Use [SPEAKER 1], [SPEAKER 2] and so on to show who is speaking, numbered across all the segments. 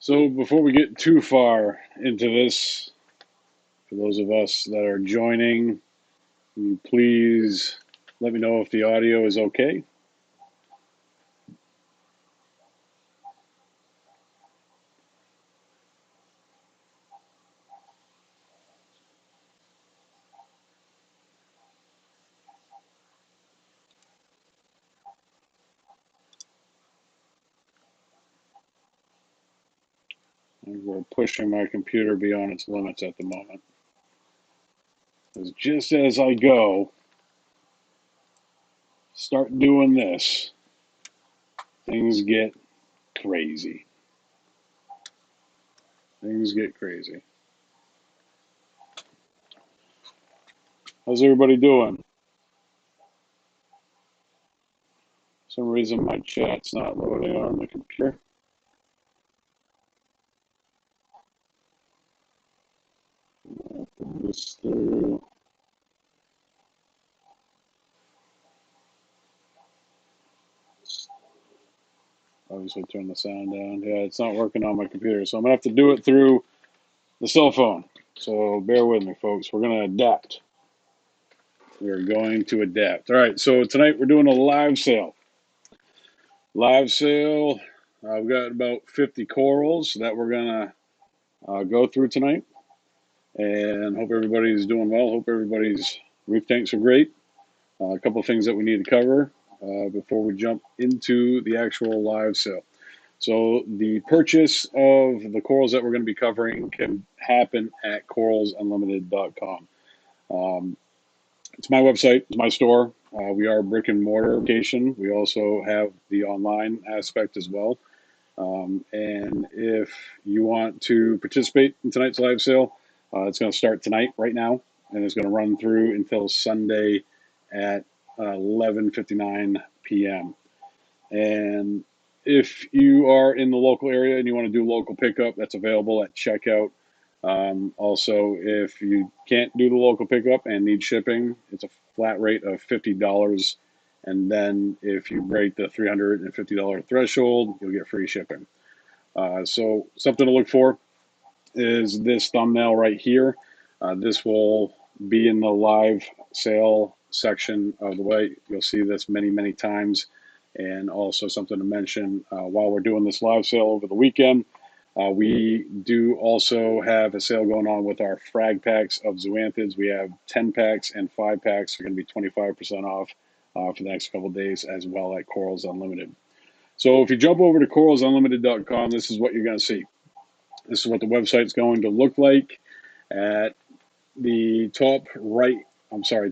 [SPEAKER 1] So before we get too far into this, for those of us that are joining, please let me know if the audio is okay. We're pushing my computer beyond its limits at the moment. Because just as I start doing this, things get crazy. Things get crazy. How's everybody doing? For some reason my chat's not loading on the computer. Put this through. Obviously turn the sound down. Yeah, it's not working on my computer, so I'm gonna have to do it through the cell phone. So bear with me, folks. We're gonna adapt. We're going to adapt. All right, so tonight we're doing a live sale. Live sale. I've got about 50 corals that we're gonna go through tonight, and hope everybody's doing well. Hope everybody's reef tanks are great. A couple of things that we need to cover before we jump into the actual live sale. So the purchase of the corals that we're going to be covering can happen at coralsunlimited.com. It's my website, it's my store. We are a brick and mortar location. We also have the online aspect as well. And if you want to participate in tonight's live sale, it's going to start tonight, right now, and it's going to run through until Sunday at 11:59 p.m. And if you are in the local area and you want to do local pickup, that's available at checkout. Also, if you can't do the local pickup and need shipping, it's a flat rate of $50. And then if you break the $350 threshold, you'll get free shipping. So something to look for is this thumbnail right here. This will be in the live sale section of the way. You'll see this many, many times. And also something to mention while we're doing this live sale over the weekend, we do also have a sale going on with our frag packs of zoanthids. We have 10 packs and 5 packs. They're going to be 25% off for the next couple of days, as well at Corals Unlimited. So if you jump over to coralsunlimited.com, this is what you're going to see. This is what the website's going to look like. At the top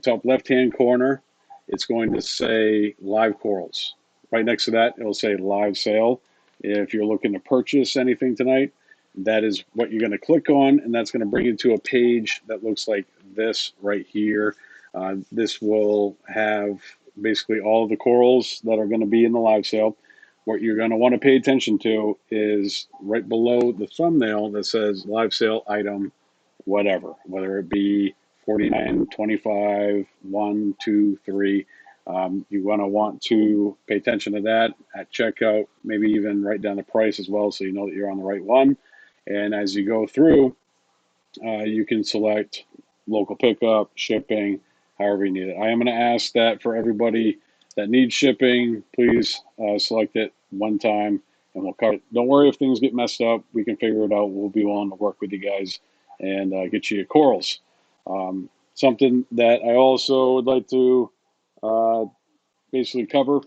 [SPEAKER 1] top left-hand corner, it's going to say live corals. Right next to that, it'll say live sale. If you're looking to purchase anything tonight, that is what you're going to click on, and that's going to bring you to a page that looks like this right here. This will have basically all of the corals that are going to be in the live sale. What you're going to want to pay attention to is right below the thumbnail that says live sale item, whatever, whether it be 49, 25, 1, 2, 3. You want to pay attention to that at checkout, maybe even write down the price as well so you know that you're on the right one. And as you go through, you can select local pickup, shipping, however you need it. I am going to ask that for everybody that needs shipping, please select it one time and we'll cover it. Don't worry if things get messed up. We can figure it out. We'll be willing to work with you guys and get you your corals. Something that I also would like to basically cover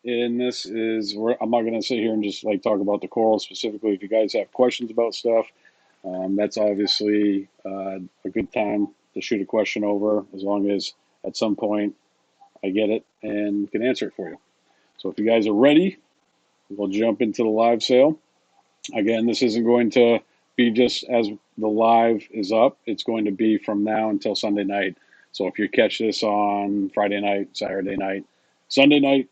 [SPEAKER 1] in this is I'm not going to sit here and just like talk about the corals specifically. If you guys have questions about stuff, that's obviously a good time to shoot a question over, as long as at some point I get it and can answer it for you. So if you guys are ready, we'll jump into the live sale. Again, this isn't going to be just as the live is up. It's going to be from now until Sunday night. So if you catch this on Friday night, Saturday night, Sunday night,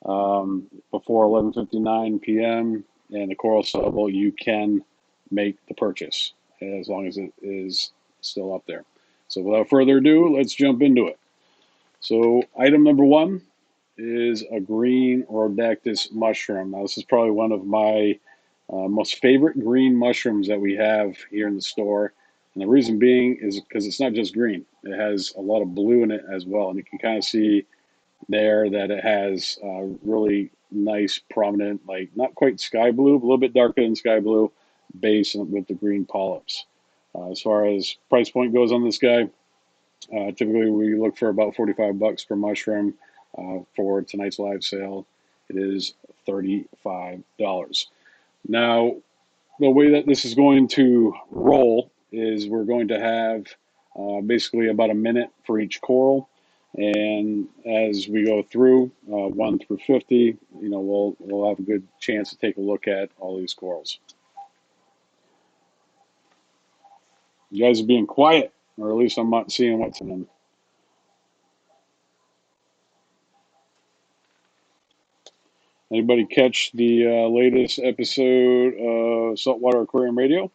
[SPEAKER 1] before 11:59 p.m. and the coral sale, you can make the purchase as long as it is still up there. So without further ado, let's jump into it. So item number one is a green rhodactis mushroom. Now this is probably one of my Most favorite green mushrooms that we have here in the store. And the reason being is because it's not just green. It has a lot of blue in it as well. And you can kind of see there that it has really nice, prominent, like not quite sky blue, but a little bit darker than sky blue base with the green polyps. As far as price point goes on this guy, typically we look for about 45 bucks per mushroom. For tonight's live sale, it is $35. Now, the way that this is going to roll is we're going to have basically about a minute for each coral. And as we go through 1 through 50, we'll have a good chance to take a look at all these corals. You guys are being quiet, or at least I'm not seeing what's in them. Anybody catch the latest episode of Saltwater Aquarium Radio?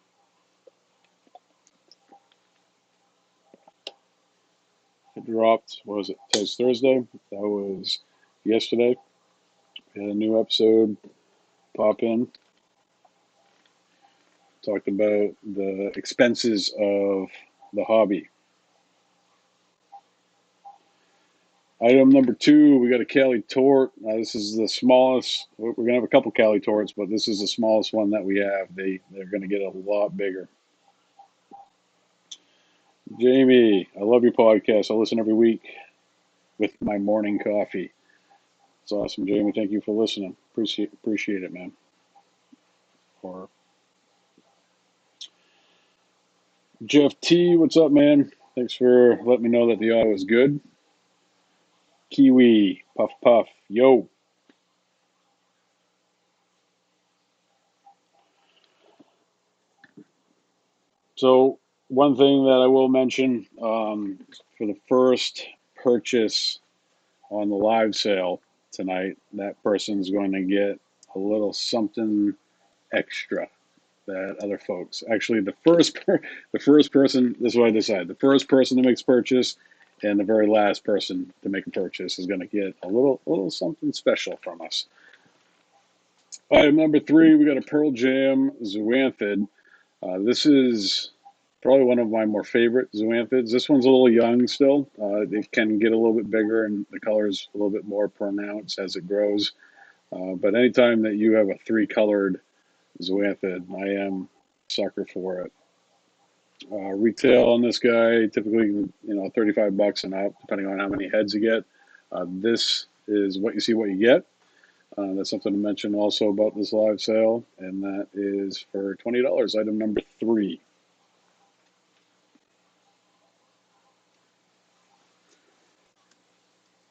[SPEAKER 1] It dropped, what was it? Today's Thursday. That was yesterday. We had a new episode pop in. Talked about the expenses of the hobby. Item number 2, we got a Cali tort. Now, this is the smallest. We're going to have a couple Cali torts, but this is the smallest one that we have. They're going to get a lot bigger. Jamie, I love your podcast. I listen every week with my morning coffee. It's awesome, Jamie. Thank you for listening. Appreciate it, man. Or Jeff T, what's up, man? Thanks for letting me know that the audio is good. Kiwi, puff puff, yo. So one thing that I will mention for the first purchase on the live sale tonight, that person's going to get a little something extra that other folks. Actually, the first person. This is what I decided. The first person to make a purchase and the very last person to make a purchase is going to get a little something special from us. Item number 3, we got a Pearl Jam zoanthid. This is probably one of my more favorite zoanthids. This one's a little young still. It can get a little bit bigger and the color is a little bit more pronounced as it grows. But anytime that you have a 3-colored zoanthid, I am a sucker for it. Retail on this guy, typically, 35 bucks and up, depending on how many heads you get. This is what you see, what you get. That's something to mention also about this live sale, and that is for $20. Item number 3.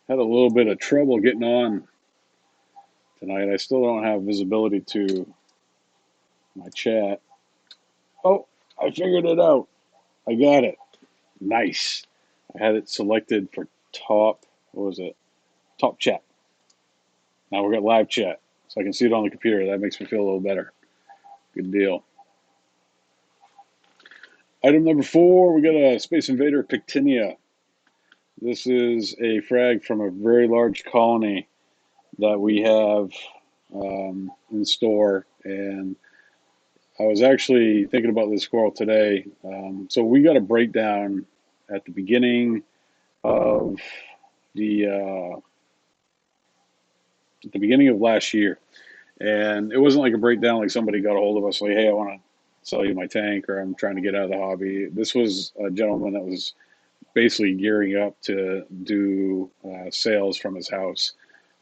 [SPEAKER 1] Had a little bit of trouble getting on tonight. I still don't have visibility to my chat. Oh, I figured it out. I got it. Nice. I had it selected for top, what was it? Top chat. Now we've got live chat, so I can see it on the computer. That makes me feel a little better. Good deal. Item number 4, we got a Space Invader Pictinia. This is a frag from a very large colony that we have in store, and I was actually thinking about this squirrel today. So we got a breakdown at the beginning of the last year, and it wasn't like a breakdown like somebody got a hold of us like, hey, I want to sell you my tank, or I'm trying to get out of the hobby. This was a gentleman that was basically gearing up to do sales from his house.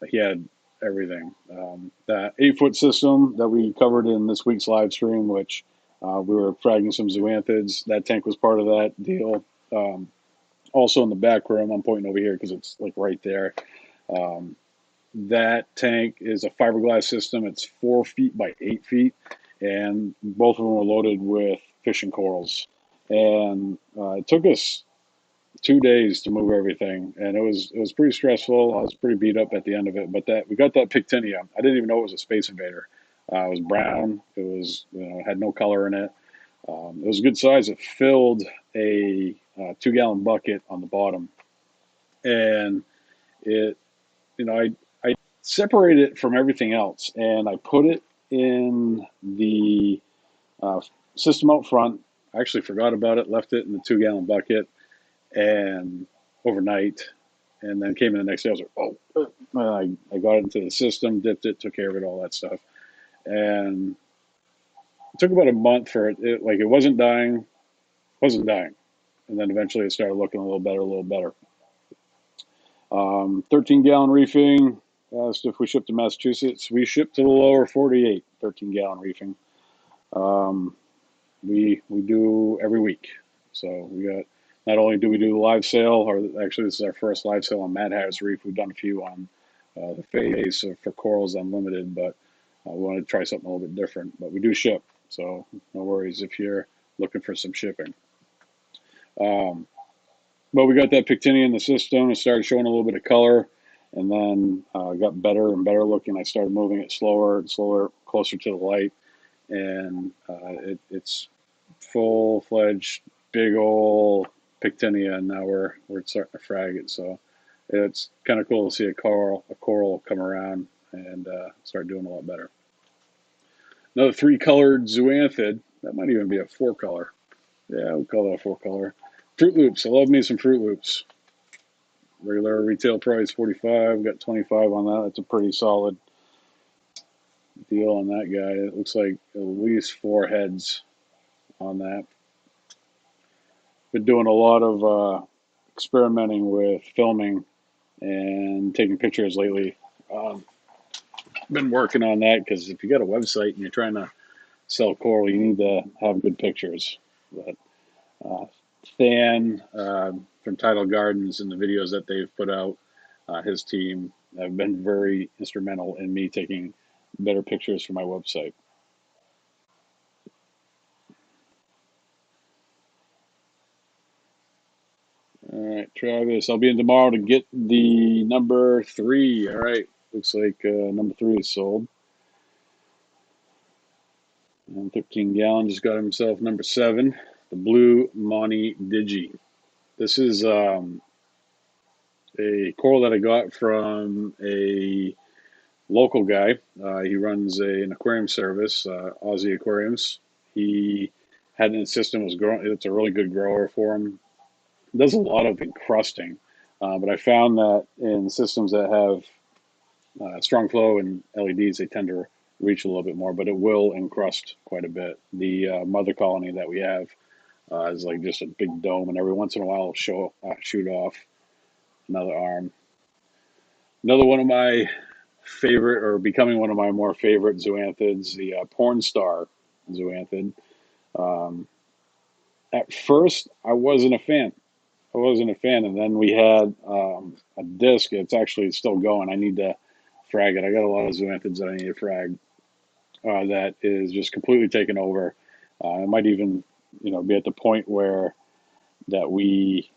[SPEAKER 1] He had everything. That 8-foot system that we covered in this week's live stream, which we were fragging some zoanthids, that tank was part of that deal. Also in the back room, I'm pointing over here because it's like right there. That tank is a fiberglass system. It's 4 feet by 8 feet, and both of them were loaded with fishing corals. And it took us 2 days to move everything, and it was pretty stressful. I was pretty beat up at the end of it, but we got that Pictinia. I didn't even know it was a Space Invader. It was brown. It was had no color in it. It was a good size. It filled a 2-gallon bucket on the bottom, and it I separated it from everything else, and I put it in the system out front. I actually forgot about it, left it in the 2-gallon bucket and overnight, and then came in the next day. I was like, oh, I got it into the system, dipped it, took care of it, all that stuff. And it took about a month for it like it wasn't dying. And then eventually it started looking a little better, a little better. 13-gallon reefing. If we ship to Massachusetts, we ship to the lower 48, 13-gallon reefing. We do every week. So we got, not only do we do the live sale, or actually this is our first live sale on Mad Hatter's Reef. We've done a few on the face for Corals Unlimited, but we want to try something a little bit different. But we do ship, so no worries if you're looking for some shipping. But we got that Pictinia in the system. It started showing a little bit of color, and then got better and better looking. I started moving it slower and slower, closer to the light, and it's full-fledged, big old Pictinia, and now we're starting to frag it. So it's kind of cool to see a coral come around and start doing a lot better. Another 3-colored zoanthid. That might even be a 4-color. Yeah, we'll call that a 4-color. Fruit Loops. I love me some Fruit Loops. Regular retail price 45. Got 25 on that. That's a pretty solid deal on that guy. It looks like at least 4 heads on that. Been doing a lot of experimenting with filming and taking pictures lately. Been working on that because if you got a website and you're trying to sell coral, you need to have good pictures. But Than from Tidal Gardens and the videos that they've put out, his team have been very instrumental in me taking better pictures for my website. All right, Travis, I'll be in tomorrow to get the number 3. All right, looks like number 3 is sold. And 13-gallon just got himself number 7, the Blue Monty Digi. This is a coral that I got from a local guy. He runs an aquarium service, Aussie Aquariums. He had an system was growing. It's a really good grower for him. Does a lot of encrusting, but I found that in systems that have strong flow and LEDs, they tend to reach a little bit more, but it will encrust quite a bit. The mother colony that we have is like just a big dome, and every once in a while it'll shoot off another arm. Another one of my favorite, or becoming one of my more favorite zoanthids, the porn star zoanthid. Um, at first, I wasn't a fan. And then we had a disc. It's actually still going. I need to frag it. I got a lot of zoanthids that I need to frag. That is just completely taken over. It might even, be at the point where that we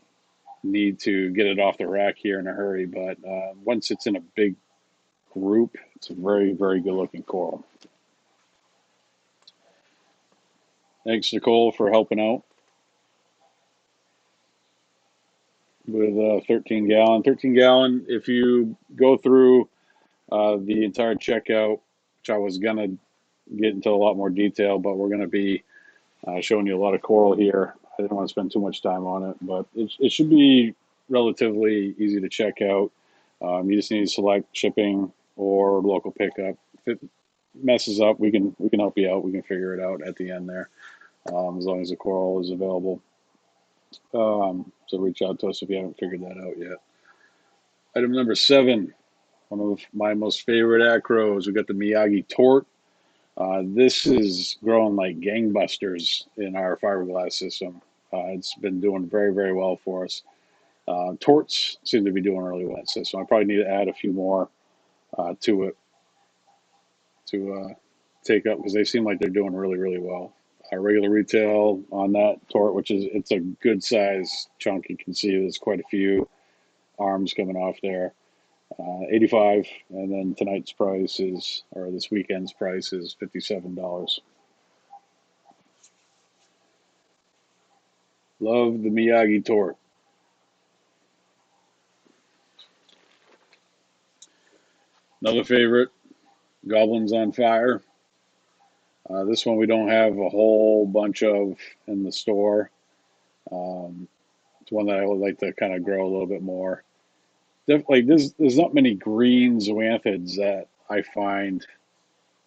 [SPEAKER 1] need to get it off the rack here in a hurry. But once it's in a big group, it's a very, very good looking coral. Thanks, Nicole, for helping out with 13 gallon. 13 gallon, if you go through the entire checkout, which I was going to get into a lot more detail, but we're going to be showing you a lot of coral here. I didn't want to spend too much time on it, but it should be relatively easy to check out. You just need to select shipping or local pickup. If it messes up, we can help you out. We can figure it out at the end there, as long as the coral is available. So reach out to us if you haven't figured that out yet. Item number 7, one of my most favorite acros. We got the Miyagi Tort. This is growing like gangbusters in our fiberglass system. It's been doing very, very well for us. Torts seem to be doing really well in the system. I probably need to add a few more to it to take up because they seem like they're doing really, really well. Regular retail on that tort, which is it's a good size chunk. You can see there's quite a few arms coming off there. 85, and then tonight's price is, or this weekend's price is $57. Love the Miyagi Tort. Another favorite, Goblins on Fire. This one we don't have a whole bunch of in the store. It's one that I would like to kind of grow a little bit more. Like there's not many green zoanthids that I find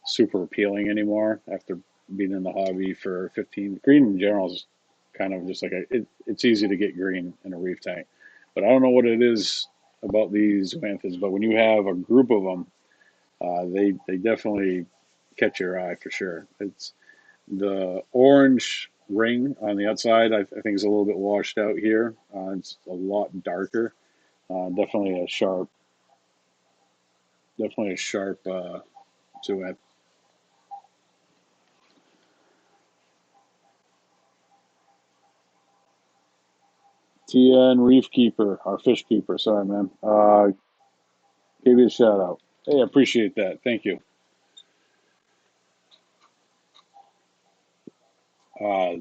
[SPEAKER 1] super appealing anymore after being in the hobby for 15. Green in general is kind of just like it's easy to get green in a reef tank, but I don't know what it is about these zoanthids. But when you have a group of them, they definitely catch your eye for sure. It's the orange ring on the outside. I think is a little bit washed out here. It's a lot darker. Definitely a sharp, zoanthid. TN Reef Keeper, our fish keeper. Sorry, man. Gave you a shout out. Hey, I appreciate that. Thank you. Uh,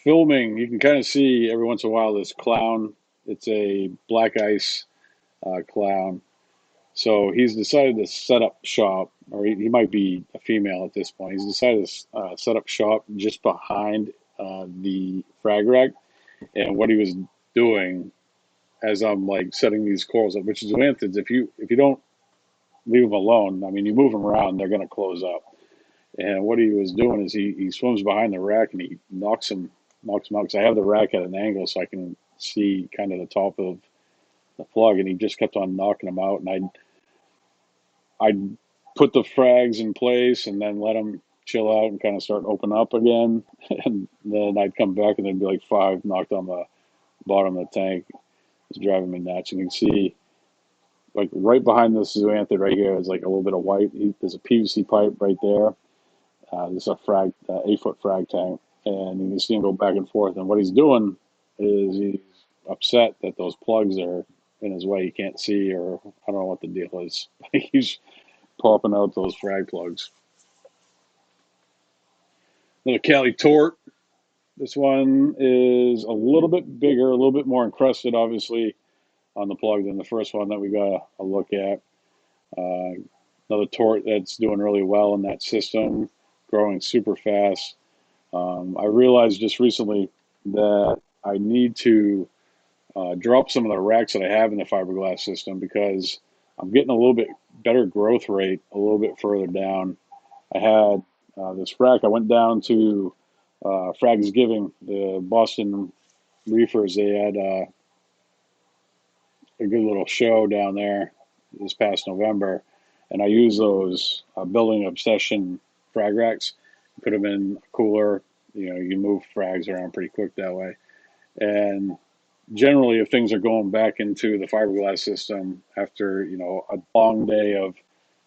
[SPEAKER 1] Filming, you can kind of see every once in a while this clown. It's a black ice clown. So he's decided to set up shop, or he might be a female at this point. He's decided to set up shop just behind the frag rack. And what he was doing as I'm like setting these corals up, which is anthids, if you don't leave them alone, I mean, you move them around, they're going to close up. And what he was doing is he swims behind the rack and he knocks them out. Because I have the rack at an angle so I can see kind of the top of the plug, and he just kept on knocking them out. And I'd put the frags in place and then let them chill out and kind of start open up again. And then I'd come back and there'd be like five knocked on the bottom of the tank. It's driving me nuts. And you can see like right behind this zoanthid right here is like a little bit of white. There's a PVC pipe right there. This is a 8-foot frag tank, and you can see him go back and forth. And what he's doing is he's upset that those plugs are in his way. He can't see, or I don't know what the deal is. He's popping out those frag plugs. Little Cali Tort. This one is a little bit bigger, a little bit more encrusted, obviously, on the plug than the first one that we got a look at. Uh, Another tort that's doing really well in that system, growing super fast. I realized just recently that I need to drop some of the racks that I have in the fiberglass system because I'm getting a little bit better growth rate a little bit further down. I had this rack. I went down to Fragsgiving, the Boston Reefers. They had a good little show down there this past November, and I use those Building Obsession frag racks. Put them in a cooler. You know, you can move frags around pretty quick that way. And generally, if things are going back into the fiberglass system after a long day of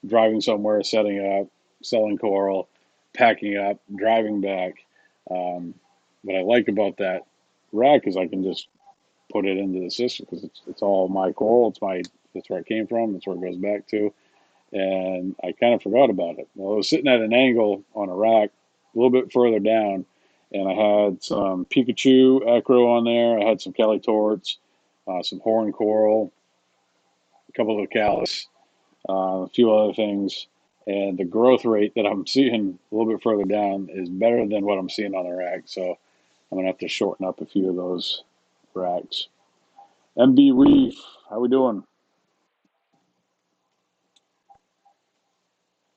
[SPEAKER 1] driving somewhere, setting up, selling coral, packing up, driving back, what I like about that rack is I can just put it into the system because it's all my coral. That's where it came from. That's where it goes back to. And I kind of forgot about it. Well, I was sitting at an angle on a rack a little bit further down, and I had some Pikachu acro on there. I had some Cali Torts, some horn coral, a couple of callus, a few other things. And the growth rate that I'm seeing a little bit further down is better than what I'm seeing on the rack. So I'm gonna have to shorten up a few of those racks. MB Reef, how we doing?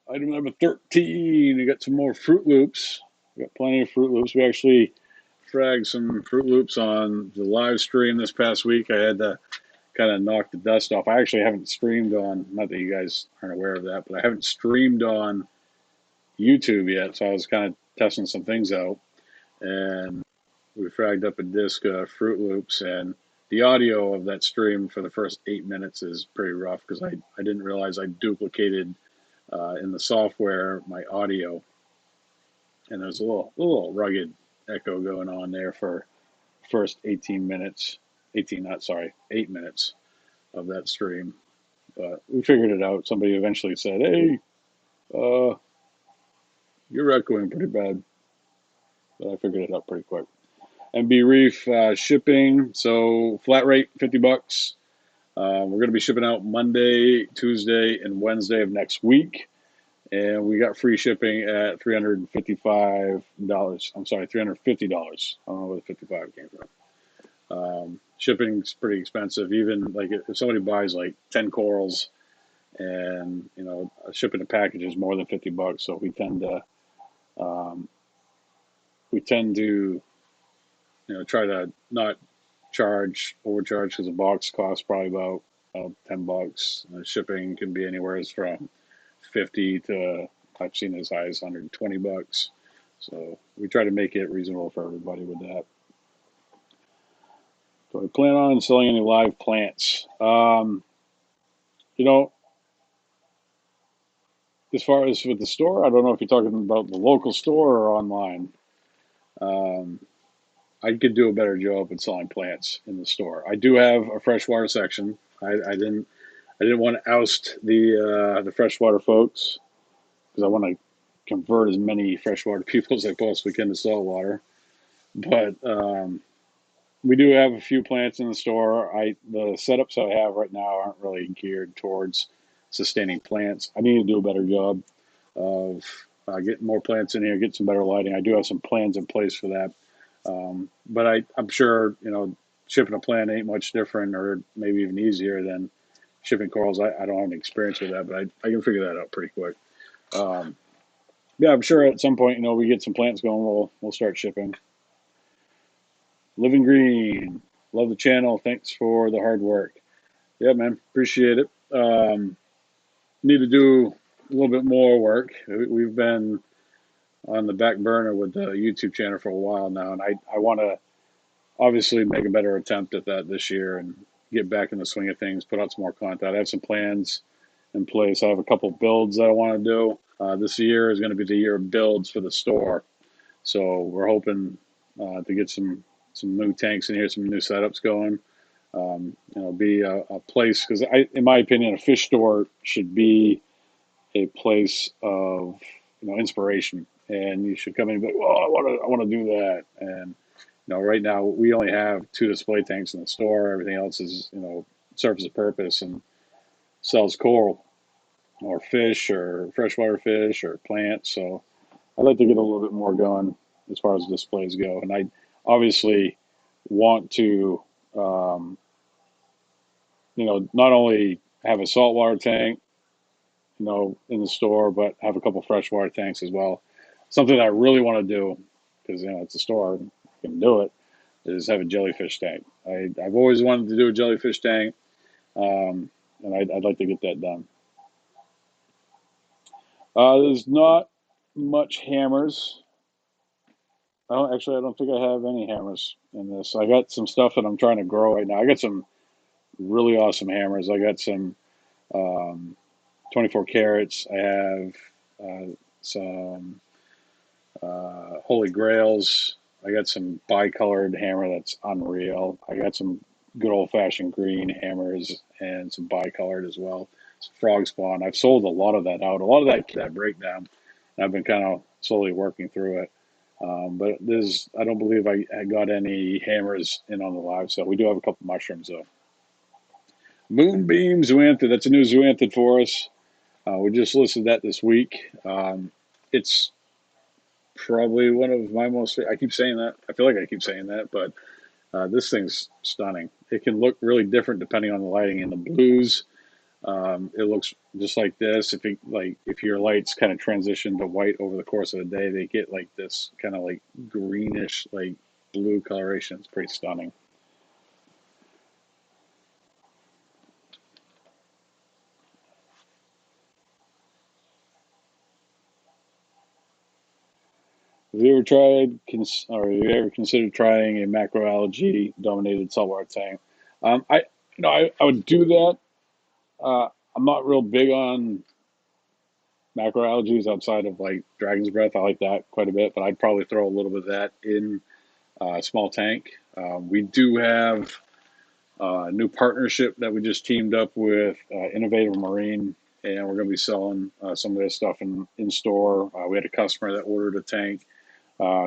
[SPEAKER 1] Item number 13. We got some more Fruit Loops. We got plenty of Fruit Loops. We actually fragged some Fruit Loops on the live stream this past week. I had to kind of knock the dust off. I actually haven't streamed on, not that you guys aren't aware of that, but I haven't streamed on YouTube yet. So I was kind of testing some things out. And we fragged up a disc of Fruit Loops. And the audio of that stream for the first 8 minutes is pretty rough because I didn't realize I duplicated in the software my audio, and there's a little rugged echo going on there for first 18 minutes, 18 not sorry 8 minutes of that stream. But we figured it out. Somebody eventually said, "Hey, uh, you're echoing pretty bad," but I figured it out pretty quick. MB Reef shipping, so flat rate $50. We're going to be shipping out Monday, Tuesday, and Wednesday of next week. and we got free shipping at $355. I'm sorry, $350. I don't know where the 55 came from. Shipping's pretty expensive. Even like if somebody buys like 10 corals, and shipping a package is more than $50. So um, we tend to try to not overcharge, because a box costs probably about $10. Shipping can be anywhere from 50 to, I've seen as high as $120. So we try to make it reasonable for everybody with that. So I plan on selling any live plants. You know, as far as with the store, I don't know if you're talking about the local store or online. Um, I could do a better job at selling plants in the store. I do have a freshwater section. I didn't want to oust the freshwater folks, because I want to convert as many freshwater people as I possibly can to saltwater. But we do have a few plants in the store. The setups I have right now aren't really geared towards sustaining plants. I need to do a better job of getting more plants in here, get some better lighting. I do have some plans in place for that. But I'm sure, shipping a plant ain't much different, or maybe even easier than shipping corals. I don't have any experience with that, but I can figure that out pretty quick. Um, yeah, I'm sure at some point, we get some plants going, we'll start shipping. Living Green, love the channel. Thanks for the hard work. Yeah, man, appreciate it. Need to do a little bit more work. We've been on the back burner with the YouTube channel for a while now, and I want to obviously make a better attempt at that this year and get back in the swing of things, put out some more content. I have some plans in place. I have a couple builds that I want to do. This year is going to be the year of builds for the store. So we're hoping to get some new tanks in here, some new setups going. Be a place, because in my opinion, a fish store should be a place of inspiration, and you should come in and be like, well, I want to do that. And right now we only have 2 display tanks in the store. Everything else is serves a purpose and sells coral or fish or freshwater fish or plants. So I'd like to get a little bit more going as far as displays go, and I obviously want to not only have a saltwater tank in the store, but have a couple freshwater tanks as well. Something that I really want to do, because it's a store, I can do it, is have a jellyfish tank. I've always wanted to do a jellyfish tank, and I'd like to get that done. There's not much hammers. I don't think I have any hammers in this. I got some stuff that I'm trying to grow right now. I got some really awesome hammers. I got some 24 carats. I have some Holy Grails. I got some bicolored hammer that's unreal. I got some good old fashioned green hammers and some bicolored as well. Some frog spawn. I've sold a lot of that out. A lot of that breakdown. And I've been kind of slowly working through it. But I don't believe I got any hammers in on the live sale. We do have a couple mushrooms though. Moonbeam zoanthid. That's a new zoanthid for us. We just listed that this week. It's probably one of my most. I keep saying that. I feel like I keep saying that, but this thing's stunning. It can look really different depending on the lighting. In the blues, it looks just like this. If your lights kind of transition to white over the course of the day, they get like this kind of like greenish, like blue coloration. It's pretty stunning. Have you ever considered trying a macroalgae dominated saltwater tank? I would do that. I'm not real big on macroalgae outside of like dragon's breath. I like that quite a bit, but I'd probably throw a little bit of that in a small tank. We do have a new partnership that we just teamed up with Innovative Marine, and we're going to be selling some of this stuff in store. We had a customer that ordered a tank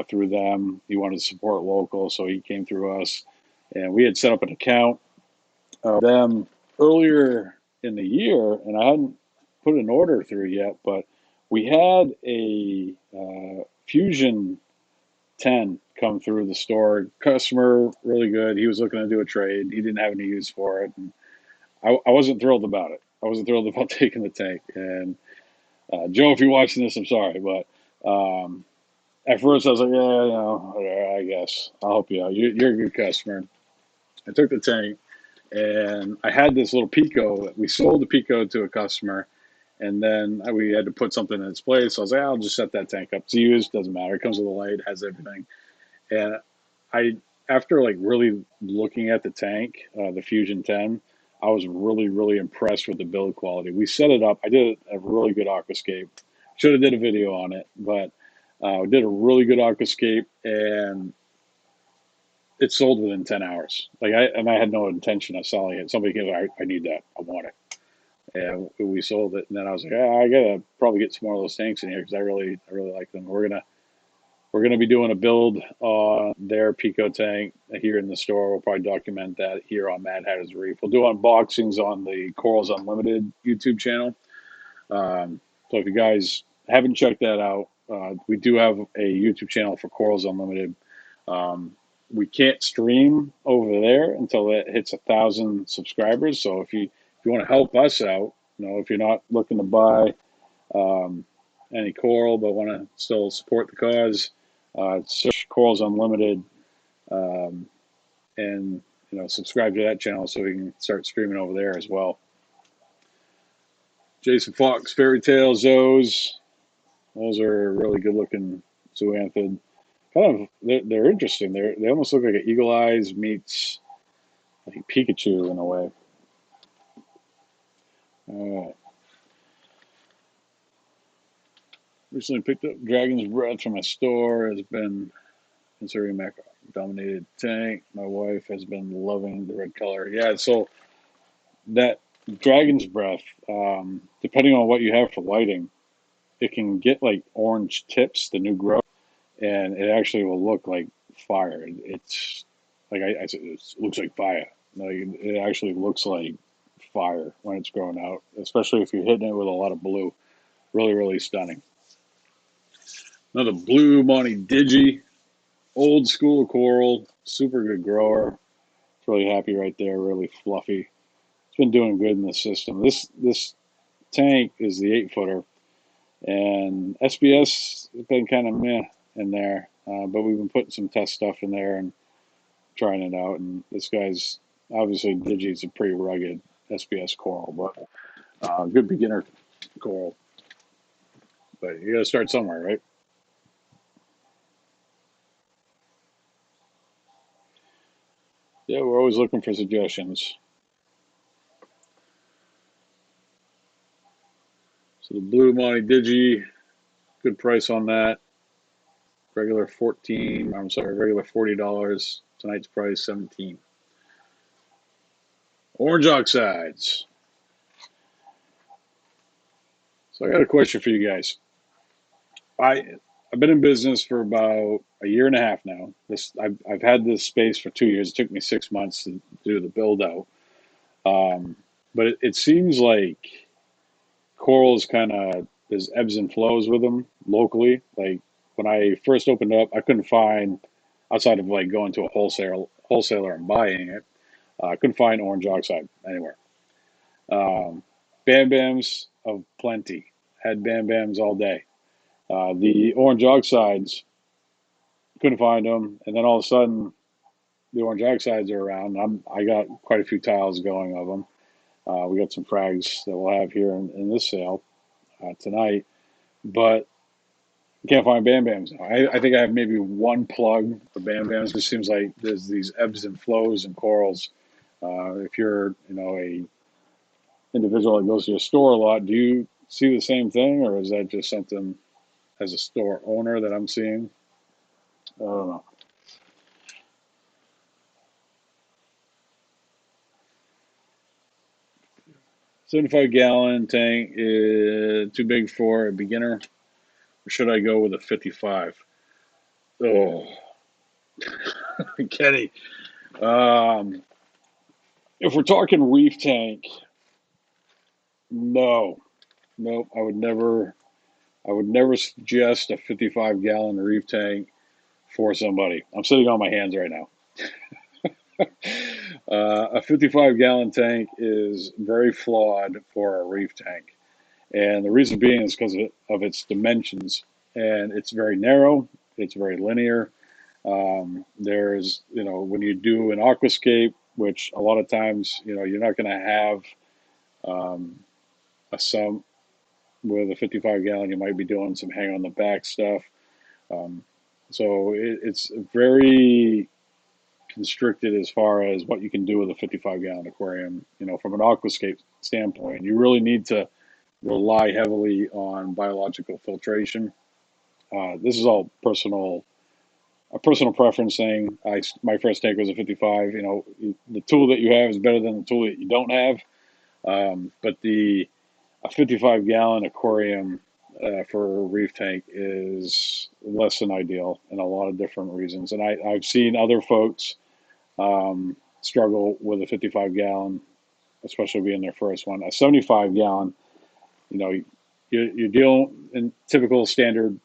[SPEAKER 1] through them. He wanted to support local, so he came through us, and we had set up an account them earlier in the year, and I hadn't put an order through yet, but We had a Fusion 10 come through the store. Customer, really good. He was looking to do a trade. He didn't have any use for it. And I wasn't thrilled about it. I wasn't thrilled about taking the tank. And Joe, if you're watching this, I'm sorry. But at first I was like, yeah, you know, I guess I'll help you out. You're a good customer. I took the tank and I had this little Pico. We sold the Pico to a customer. And then we had to put something in its place. So I was like, I'll just set that tank up. It's used, doesn't matter. It comes with a light, has everything. And I, after like really looking at the tank, the Fusion 10, I was really, really impressed with the build quality. We set it up. I did a really good aquascape. Should have did a video on it, but we did a really good aquascape, and it sold within 10 hours. I had no intention of selling it. Somebody came, I need that. I want it. And we sold it. And then I was like, I gotta probably get some more of those tanks in here because I really like them. We're gonna be doing a build on their Pico tank here in the store. We'll probably document that here on Mad Hatter's Reef. We'll do unboxings on the Corals Unlimited YouTube channel. So if you guys haven't checked that out, we do have a YouTube channel for Corals Unlimited. We can't stream over there until it hits 1,000 subscribers. So if you want to help us out, you know, if you're not looking to buy um, any coral but want to still support the cause, search Corals Unlimited, um, and you know, subscribe to that channel so we can start streaming over there as well. Jason Fox fairy tale zoos. Those are really good looking zoanthid. Kind of, they're interesting. They almost look like an eagle eyes meets like Pikachu in a way. Uh, Recently picked up Dragon's Breath from a store. Has been considering Mac dominated tank. My wife has been loving the red color. Yeah, so that Dragon's Breath, depending on what you have for lighting, it can get like orange tips, the new growth, and it actually will look like fire. It's like I said, it looks like fire. Like it actually looks like fire when it's growing out, especially if you're hitting it with a lot of blue. Really, really stunning. Another blue Monty Digi, old school coral, super good grower. Really happy right there, really fluffy. It's been doing good in the system. This tank is the 8 footer, and SBS has been kind of meh in there, but we've been putting some test stuff in there and trying it out. And this guy's obviously Digi's a pretty rugged SBS coral, but good beginner coral. But you got to start somewhere, right? Yeah, we're always looking for suggestions. So the blue Monty Digi, good price on that. Regular 14. I'm sorry, regular $40. Tonight's price 17. Orange oxides. So I got a question for you guys. I've been in business for about a year and a half now. I've had this space for 2 years. It took me 6 months to do the build out. But it seems like corals kind of there's ebbs and flows with them locally. Like when I first opened up, I couldn't find outside of like going to a wholesaler and buying it. I couldn't find orange oxide anywhere. Bam Bams of plenty. Had Bam Bams all day. The orange oxides, couldn't find them. And then all of a sudden, the orange oxides are around. I got quite a few tiles going of them. We got some frags that we'll have here in this sale tonight. But can't find Bam Bams now. I think I have maybe one plug for Bam Bams. It seems like there's these ebbs and flows in corals. If you're, you know, a individual that goes to a store a lot, do you see the same thing, or is that just something as a store owner that I'm seeing? I don't know. 75-gallon tank is too big for a beginner, or should I go with a 55? Oh, Kenny. Um, if we're talking reef tank, no, nope. I would never suggest a 55-gallon reef tank for somebody. I'm sitting on my hands right now. A 55-gallon tank is very flawed for a reef tank. And the reason being is because of its dimensions. And it's very narrow, it's very linear. There's, when you do an aquascape, which a lot of times, you're not going to have a sump with a 55-gallon. You might be doing some hang on the back stuff. Um, so it's very constricted as far as what you can do with a 55-gallon aquarium. From an aquascape standpoint, you really need to rely heavily on biological filtration. This is all a personal preference thing. My first tank was a 55. The tool that you have is better than the tool that you don't have. But a 55-gallon aquarium for a reef tank is less than ideal in a lot of different reasons. And I've seen other folks struggle with a 55-gallon, especially being their first one. A 75-gallon, you're dealing in typical standard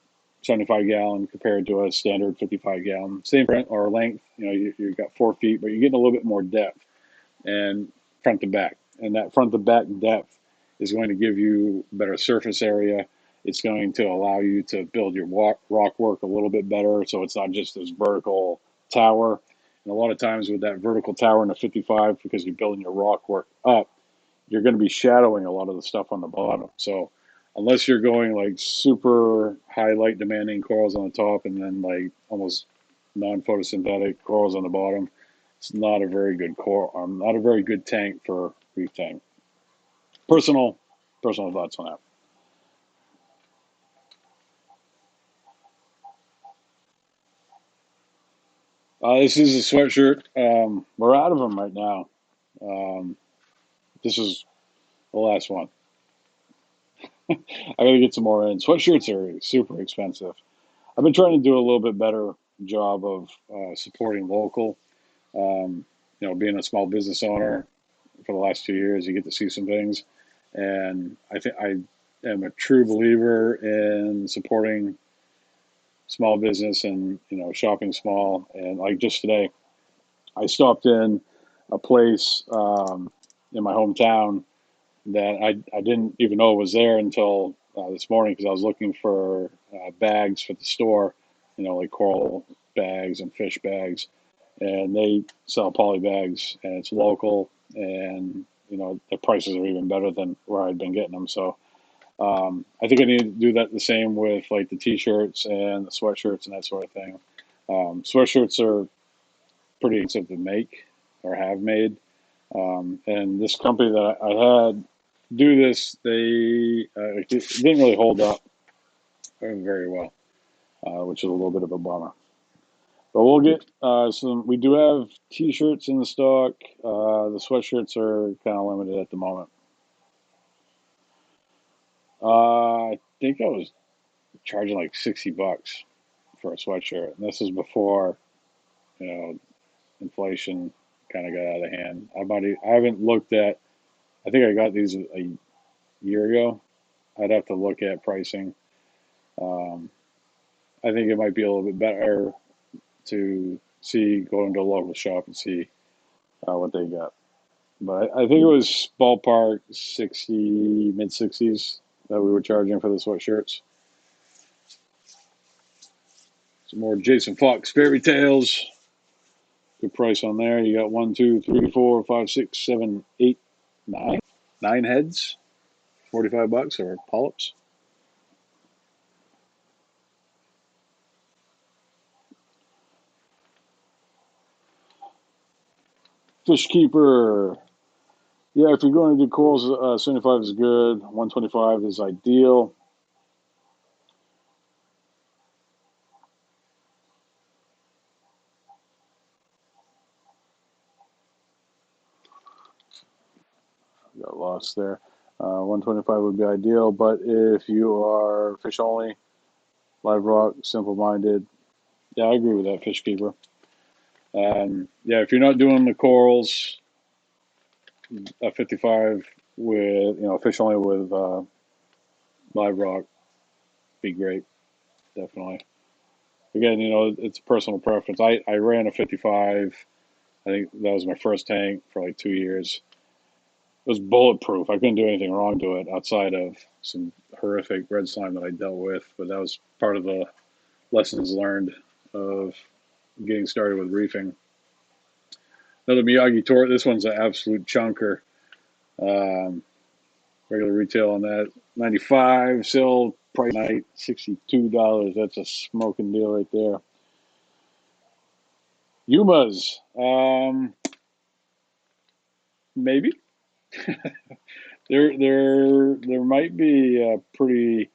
[SPEAKER 1] 75-gallon compared to a standard 55-gallon. Same print or length, you've got 4 feet, but you're getting a little bit more depth and front to back. And that front to back depth is going to give you better surface area. It's going to allow you to build your rock work a little bit better, so it's not just this vertical tower. And a lot of times with that vertical tower in a 55, because you're building your rock work up, you're going to be shadowing a lot of the stuff on the bottom. So unless you're going like super high light demanding corals on the top and then like almost non-photosynthetic corals on the bottom, it's not a very good not a very good tank for reef tank. Personal thoughts on that. This is a sweatshirt. We're out of them right now. Um, this is the last one. I got to get some more in. Sweatshirts are super expensive. I've been trying to do a little bit better job of supporting local. Being a small business owner for the last 2 years, you get to see some things, and I think I am a true believer in supporting small business and shopping small. And like just today, I stopped in a place in my hometown that I didn't even know was there until this morning because I was looking for bags for the store, like coral bags and fish bags, and they sell poly bags and it's local, and the prices are even better than where I'd been getting them. So I think I need to do that the same with like the t-shirts and the sweatshirts and that sort of thing. Sweatshirts are pretty expensive to make or have made. And this company that I had do this, they it didn't really hold up very well, which is a little bit of a bummer. But we'll get some. We do have t-shirts in the stock. The sweatshirts are kind of limited at the moment. I think I was charging like $60 for a sweatshirt, and this is before you know inflation kind of got out of hand. I haven't looked at. I think I got these a year ago. I'd have to look at pricing. Um, I think it might be a little bit better to go into a local shop and see what they got. But I think it was ballpark 60, mid 60s that we were charging for the sweatshirts. Some more Jason Fox fairy tales. Good price on there. You got 1, 2, 3, 4, 5, 6, 7, 8, 9. 9 heads, $45 or polyps. Fish keeper. Yeah, if you're going to do corals, 75 is good. 125 is ideal. Got lost there. 125 would be ideal, but if you are fish only, live rock, simple minded, yeah, I agree with that, fish keeper. Yeah, if you're not doing the corals, a 55 with fish only with live rock be great, definitely. Again, it's personal preference. I ran a 55. I think that was my first tank for like 2 years. It was bulletproof. I couldn't do anything wrong to it outside of some horrific red slime that I dealt with, but that was part of the lessons learned of getting started with reefing. Another Miyagi Tor. This one's an absolute chunker. Regular retail on that, 95. Sale price night, $62. That's a smoking deal right there. Yumas, maybe. There might be a pretty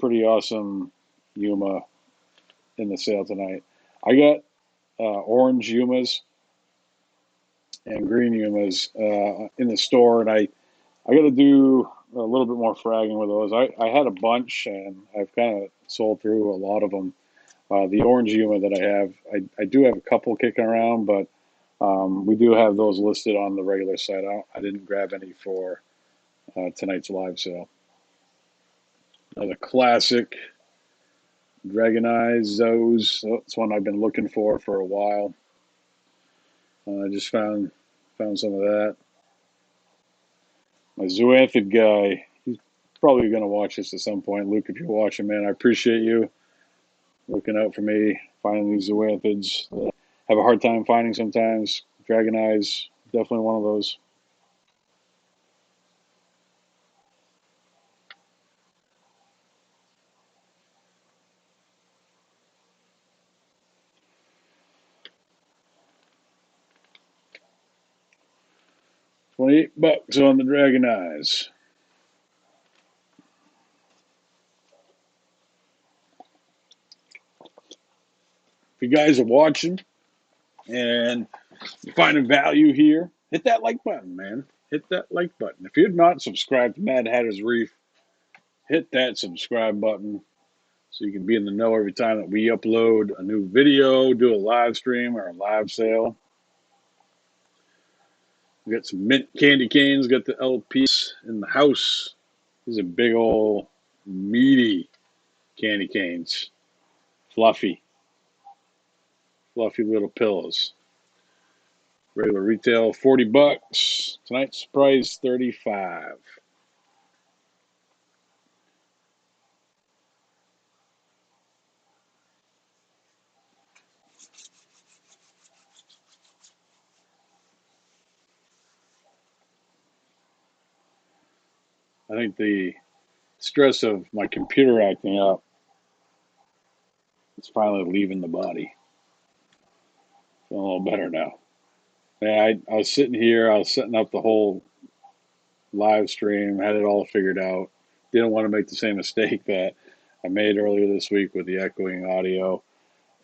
[SPEAKER 1] awesome Yuma in the sale tonight. I got orange Yumas and green Yumas in the store, and I got to do a little bit more fragging with those. I had a bunch, and I've kind of sold through a lot of them. The orange Yuma that I have, I do have a couple kicking around, but we do have those listed on the regular site. I didn't grab any for tonight's live sale. Another classic, Dragon Eyes Zoes. That's one I've been looking for a while. I just found some of that. My Zoanthid guy, he's probably going to watch this at some point. Luke, if you're watching, man, I appreciate you looking out for me, finding these Zoanthids. Have a hard time finding sometimes. Dragon Eyes, definitely one of those. $28 on the Dragon Eyes. If you guys are watching and you're finding value here, hit that like button, man. Hit that like button. If you're not subscribed to Mad Hatter's Reef, hit that subscribe button so you can be in the know every time that we upload a new video, do a live stream or a live sale. We got some mint candy canes, got the LPs in the house. These are big old meaty candy canes. Fluffy little pillows. Regular retail $40. Tonight's price $35. I think the stress of my computer acting up is finally leaving the body. Feeling a little better now. Yeah, I was sitting here, I was setting up the whole live stream, had it all figured out. Didn't want to make the same mistake that I made earlier this week with the echoing audio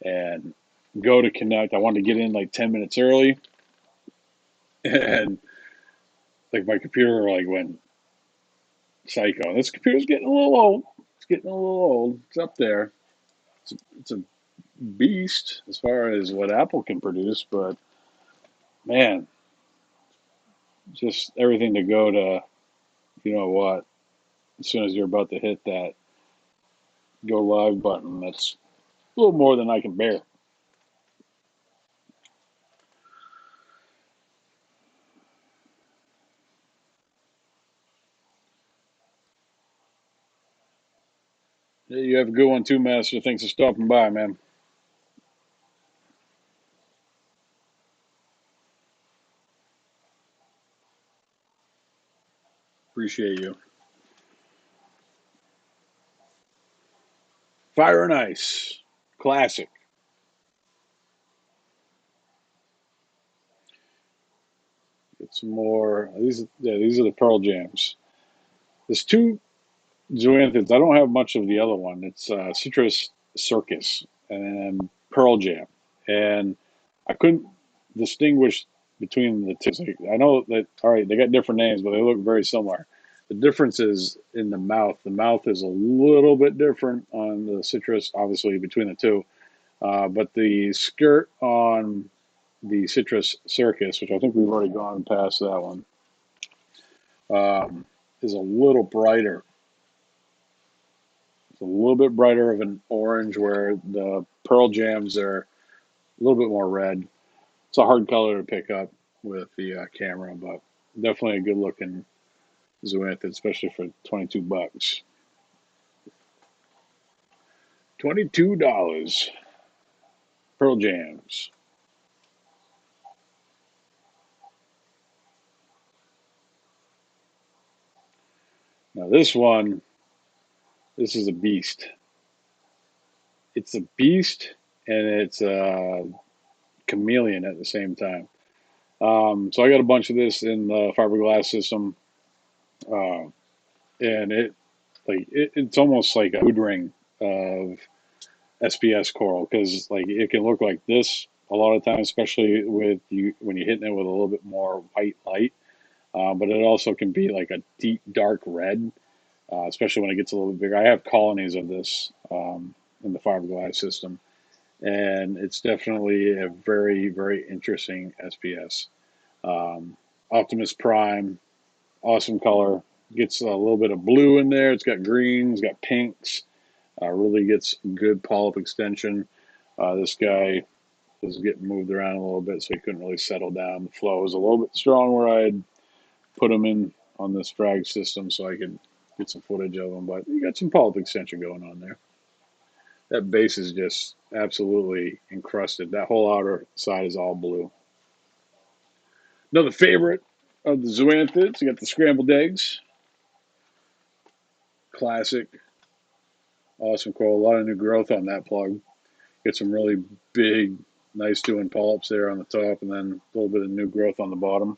[SPEAKER 1] and go to connect. I wanted to get in like 10 minutes early, and like my computer like went psycho. This computer's getting a little old. It's getting a little old. It's up there. It's a beast as far as what Apple can produce, but man, just everything to go to, you know what, as soon as you're about to hit that go live button, that's a little more than I can bear. Yeah, you have a good one too, Master. Thanks for stopping by, man. Appreciate you. Fire and Ice, classic. Get some more. These are the Pearl Jams. There's two zoanthids. I don't have much of the other one. It's Citrus Circus and Pearl Jam, and I couldn't distinguish between the two. Like, I know that all right, they got different names, but they look very similar. The difference is in the mouth. The mouth is a little bit different on the citrus, obviously between the two. But the skirt on the Citrus Circus, which I think we've already gone past that one, is a little brighter. It's a little bit brighter of an orange, where the pearl jams are a little bit more red. It's a hard color to pick up with the camera, but definitely a good looking zoanthid, especially for $22. $22 pearl jams. Now this is a beast. It's a beast and it's a chameleon at the same time. So I got a bunch of this in the fiberglass system, uh, and it's almost like a food ring of SPS coral, because like it can look like this a lot of times, especially with you when you're hitting it with a little bit more white light. But it also can be like a deep dark red, especially when it gets a little bit bigger. I have colonies of this in the fiberglass system, and it's definitely a very, very interesting SPS. Optimus Prime, awesome color. Gets a little bit of blue in there. It's got greens, got pinks. Really gets good polyp extension. This guy was getting moved around a little bit, so he couldn't really settle down. The flow was a little bit strong where I had put him in on this drag system so I could get some footage of him, but you got some polyp extension going on there. That base is just absolutely encrusted. That whole outer side is all blue. Another favorite of the zoanthids, you got the scrambled eggs. Classic, awesome coral. A lot of new growth on that plug. Get some really big, nice doing polyps there on the top, and then a little bit of new growth on the bottom.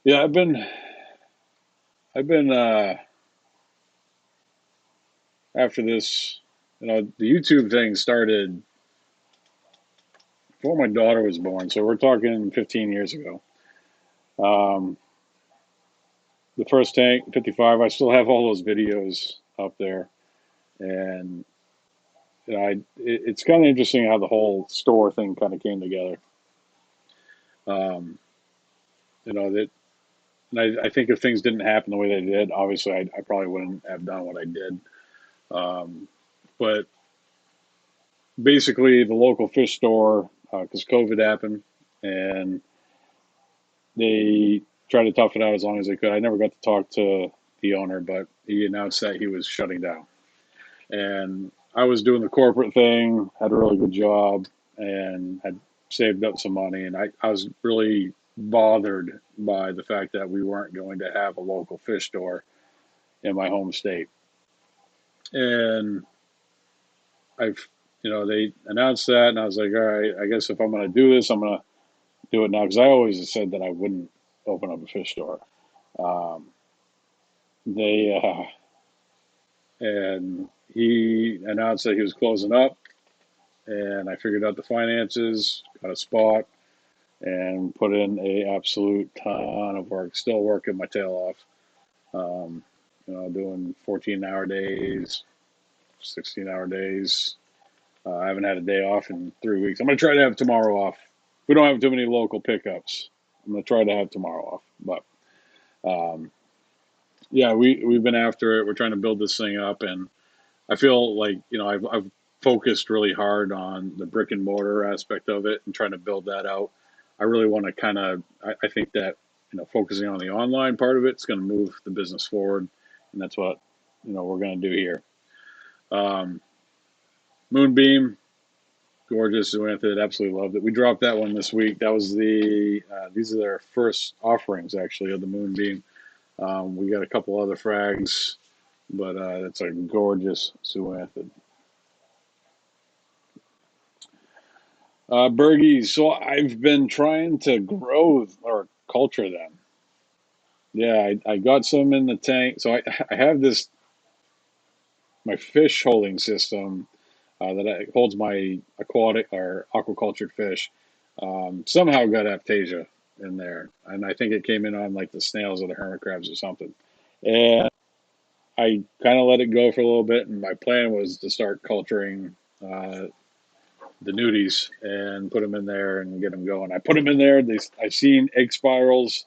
[SPEAKER 1] Yeah, I've been after this, the YouTube thing started before my daughter was born, so we're talking 15 years ago. Um, the first tank, 55, I still have all those videos up there, and it's kind of interesting how the whole store thing kind of came together. Um, that, and I think if things didn't happen the way they did, obviously I probably wouldn't have done what I did. But basically, the local fish store, because COVID happened, and they tried to tough it out as long as they could. I never got to talk to the owner, but he announced that he was shutting down. And I was doing the corporate thing, had a really good job, and had saved up some money. And I was really bothered by the fact that we weren't going to have a local fish store in my home state. And they announced that, and I was like, all right, I guess if I'm going to do this, I'm going to do it now, because I always said that I wouldn't open up a fish store. Um, they and he announced that he was closing up, and I figured out the finances, got a spot, and put in a absolute ton of work. Still working my tail off. Doing 14-hour days, 16-hour days. I haven't had a day off in 3 weeks. I'm gonna try to have tomorrow off. We don't have too many local pickups. I'm gonna try to have tomorrow off, but um, yeah, we've been after it. We're trying to build this thing up, and I feel like I've focused really hard on the brick and mortar aspect of it and trying to build that out. I really want to kind of I think that focusing on the online part of it is going to move the business forward, and that's what we're going to do here. Um, Moonbeam, gorgeous zoanthid, absolutely loved it. We dropped that one this week. That was these are their first offerings actually of the Moonbeam. We got a couple other frags, but it's a gorgeous zoanthid. Bergies. So I've been trying to grow or culture them. Yeah, I got some in the tank. So I have my fish holding system that holds my aquatic or aquacultured fish. Somehow got aptasia in there, and I think it came in on like the snails or the hermit crabs or something. And I kind of let it go for a little bit, and my plan was to start culturing the nudies and put them in there and get them going. I put them in there. I've seen egg spirals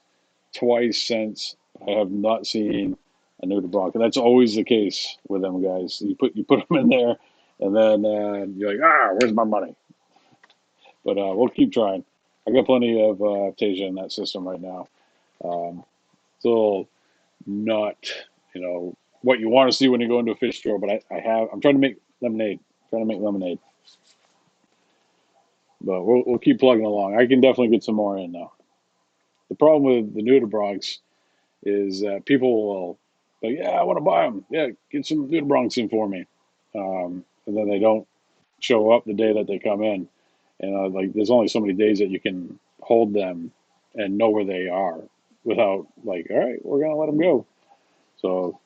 [SPEAKER 1] twice since. I have not seen a nudibranch, and that's always the case with them guys. You put them in there, and then you're like, where's my money? But we'll keep trying. I got plenty of Tasia in that system right now. Still not, what you want to see when you go into a fish store, but I'm trying to make lemonade. But we'll keep plugging along. I can definitely get some more in now. The problem with the nudibranchs is that people will, like, yeah, I want to buy them. Yeah, get some nudibranchs in for me. And then they don't show up the day that they come in. And like, there's only so many days that you can hold them and know where they are without, like, all right, we're gonna let them go. So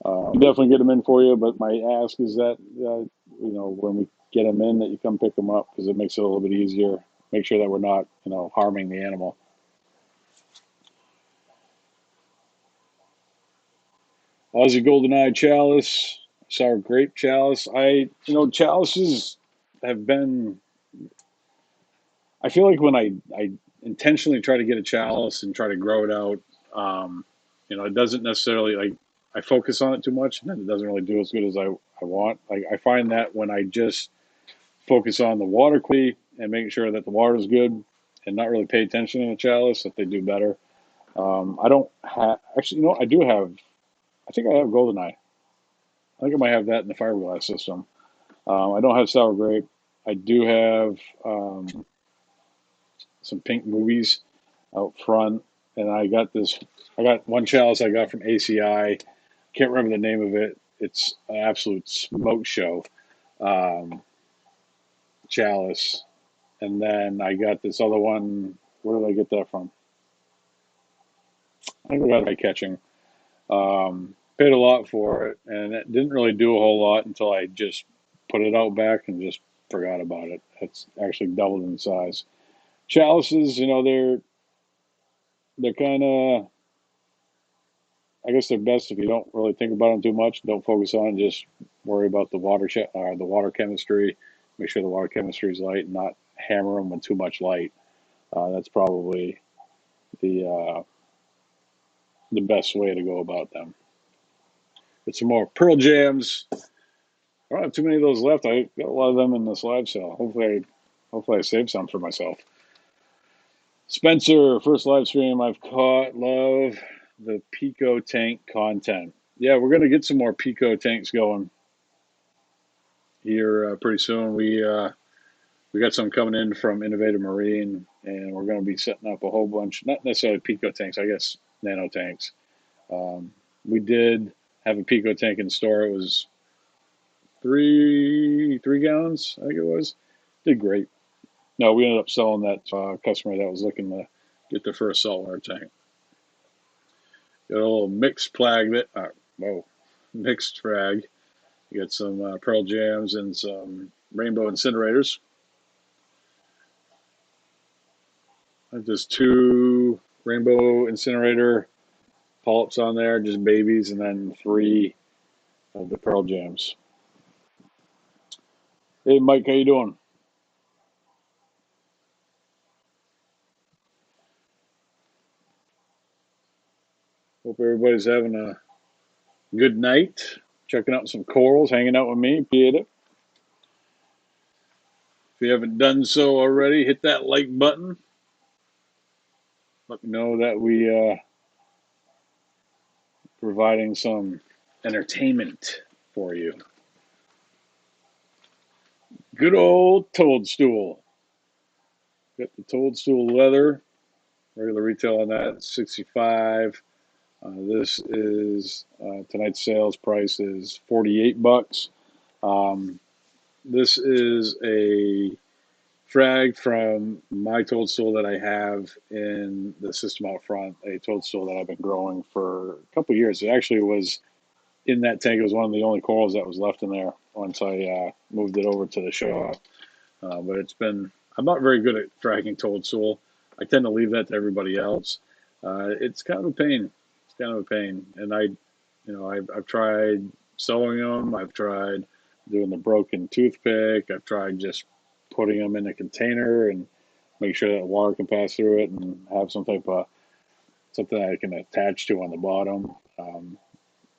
[SPEAKER 1] definitely get them in for you. But my ask is that when we get them in, that you come pick them up because it makes it a little bit easier. Make sure that we're not harming the animal. Aussie Golden Chalice, sour grape chalice. Chalices have been. I feel like when I intentionally try to get a chalice and try to grow it out, it doesn't necessarily, like, I focus on it too much and then it doesn't really do as good as I want. Like, I find that when I just focus on the water quality and making sure that the water is good and not really pay attention in the chalice, that they do better. I don't have, actually, I do have, I think I have Goldeneye. I think I might have that in the fiberglass system. I don't have sour grape. I do have some pink movies out front, and I got one chalice I got from ACI. Can't remember the name of it. It's an absolute smoke show chalice. And then I got this other one. Where did I get that from? I think I got it by catching. Paid a lot for it, and it didn't really do a whole lot until I just put it out back and just forgot about it. It's actually doubled in size. Chalices, they're kind of, I guess they're best if you don't really think about them too much. Don't focus on it. Just worry about the water chemistry. Make sure the water chemistry is light, and not hammer them with too much light. That's probably the uh, the best way to go about them. Get some more pearl jams. I don't have too many of those left. I got a lot of them in this live sale. Hopefully I save some for myself. Spencer, first live stream I've caught. Love the Pico tank content. Yeah, we're gonna get some more Pico tanks going here pretty soon. We got some coming in from Innovative Marine, and we're going to be setting up a whole bunch. Not necessarily Pico tanks, I guess nano tanks. We did have a Pico tank in store. It was three gallons, I think it was. Did great. No, we ended up selling that customer that was looking to get their first saltwater tank. Got a little mixed mixed frag. You got some pearl jams and some rainbow incinerators. There's two rainbow incinerator polyps on there, just babies, and then three of the pearl jams. Hey, Mike, how you doing? Hope everybody's having a good night. Checking out some corals, hanging out with me. Appreciate it. If you haven't done so already, hit that like button. Let me know that we providing some entertainment for you. Good old toadstool. Got the toadstool leather. Regular retail on that, 65. This is tonight's sales price is $48. This is a frag from my toadstool that I have in the system out front, a toadstool that I've been growing for a couple of years. It actually was in that tank. It was one of the only corals that was left in there once I moved it over to the show. But I'm not very good at fragging toadstool. I tend to leave that to everybody else. It's kind of a pain. And I've tried sewing them. I've tried doing the broken toothpick. I've tried just putting them in a container and make sure that water can pass through it and have some type of something I can attach to on the bottom.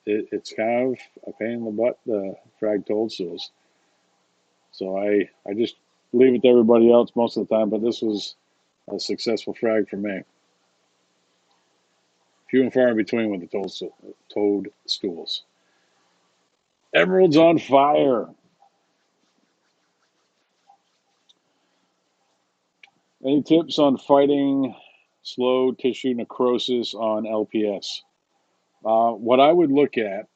[SPEAKER 1] It's kind of a pain in the butt, the frag toadstools. So I just leave it to everybody else most of the time, but this was a successful frag for me. Few and far in between with the toadstools. Emeralds on fire. Any tips on fighting slow tissue necrosis on LPS? What I would look at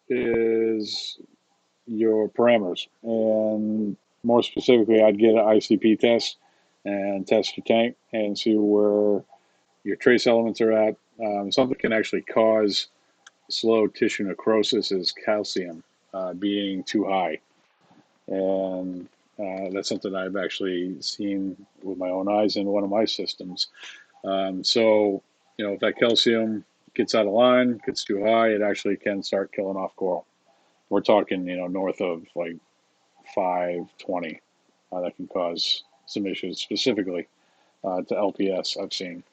[SPEAKER 1] is your parameters, and more specifically, I'd get an ICP test and test your tank and see where your trace elements are at. Something can actually cause slow tissue necrosis is calcium being too high, and that's something I've actually seen with my own eyes in one of my systems. So, if that calcium gets out of line, gets too high, it actually can start killing off coral. We're talking, north of like 520. That can cause some issues, specifically to LPS. I've seen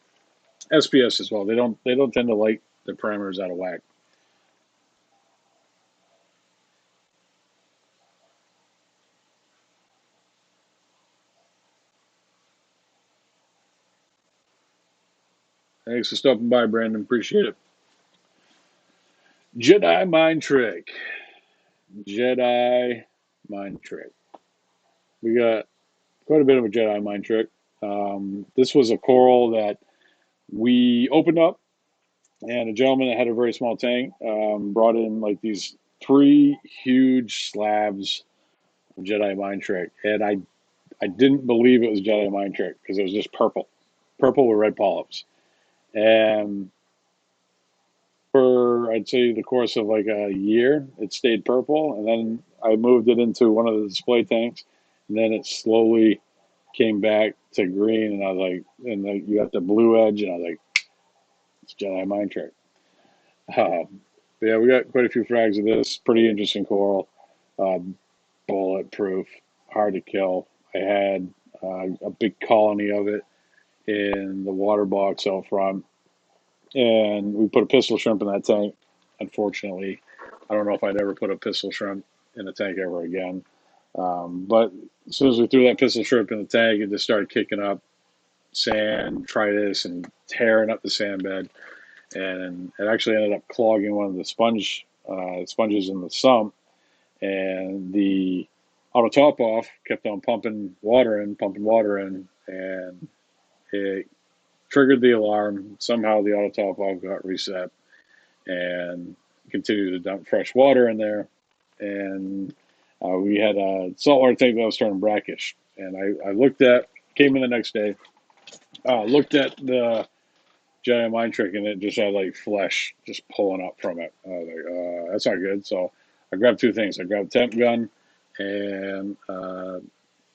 [SPEAKER 1] SPS as well. They don't tend to like the parameters out of whack. Thanks for stopping by, Brandon. Appreciate it. Jedi mind trick. Jedi mind trick. We got quite a bit of a Jedi mind trick. This was a coral that we opened up, and a gentleman that had a very small tank brought in like these three huge slabs of Jedi mind trick, and I didn't believe it was Jedi mind trick because it was just purple with red polyps, and for I'd say the course of like a year, it stayed purple, and then I moved it into one of the display tanks, and then it slowly came back to green, and I was like, and then you got the blue edge, and I was like, it's Jedi mind trick. But yeah, we got quite a few frags of this. Pretty interesting coral, um, bulletproof, hard to kill. I had a big colony of it in the water box out front, and we put a pistol shrimp in that tank. Unfortunately, I don't know if I'd ever put a pistol shrimp in a tank ever again. But as soon as we threw that pistol shrimp in the tank, it just started kicking up sand, detritus, and tearing up the sand bed. And it actually ended up clogging one of the sponges in the sump. And the auto top off kept on pumping water in, and it triggered the alarm. Somehow the auto top off got reset and continued to dump fresh water in there. And we had a saltwater tank that was turning brackish. And I came in the next day, looked at the Jedi mind trick, and it just had like flesh just pulling up from it. I was like, that's not good. So I grabbed two things. I grabbed a temp gun and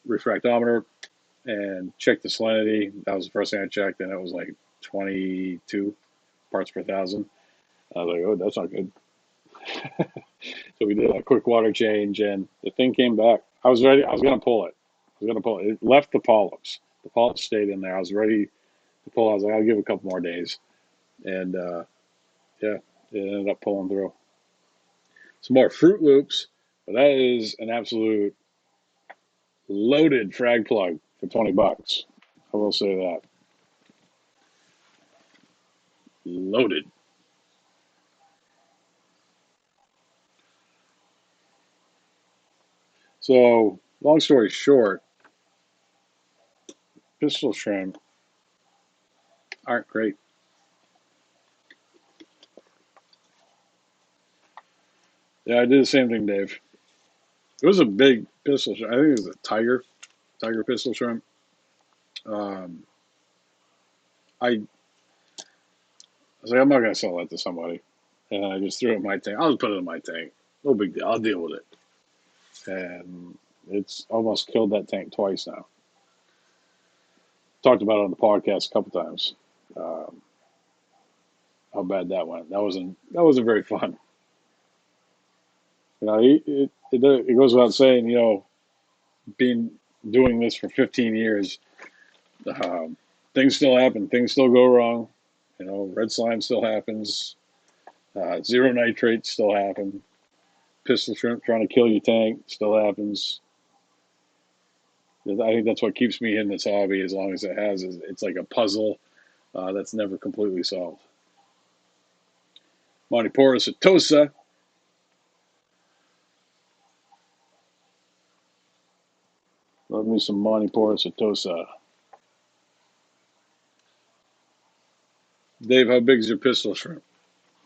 [SPEAKER 1] refractometer and checked the salinity. That was the first thing I checked, and it was like 22 parts per thousand. I was like, oh, that's not good. So we did a quick water change, and the thing came back. I was ready. I was going to pull it. It left the polyps. The polyps stayed in there. I was ready to pull. I was like, I'll give it a couple more days. And yeah, it ended up pulling through. Some more Fruit Loops, but that is an absolute loaded frag plug for $20. I will say that. Loaded. So, long story short, pistol shrimp aren't great. Yeah, I did the same thing, Dave. It was a big pistol shrimp. I think it was a tiger pistol shrimp. Um, I was like, I'm not going to sell that to somebody. And I just threw it in my tank. I'll just put it in my tank. No big deal. I'll deal with it. And it's almost killed that tank twice now. Talked about it on the podcast a couple times. Um, how bad that went. That wasn't very fun. It goes without saying. Being doing this for 15 years, um, things still happen. Things still go wrong. Red slime still happens. Zero nitrate still happen. Pistol shrimp trying to kill your tank still happens. I think that's what keeps me in this hobby as long as it has. It's like a puzzle that's never completely solved. Montiporus atosa. Love me some Montiporus atosa. Dave, how big is your pistol shrimp?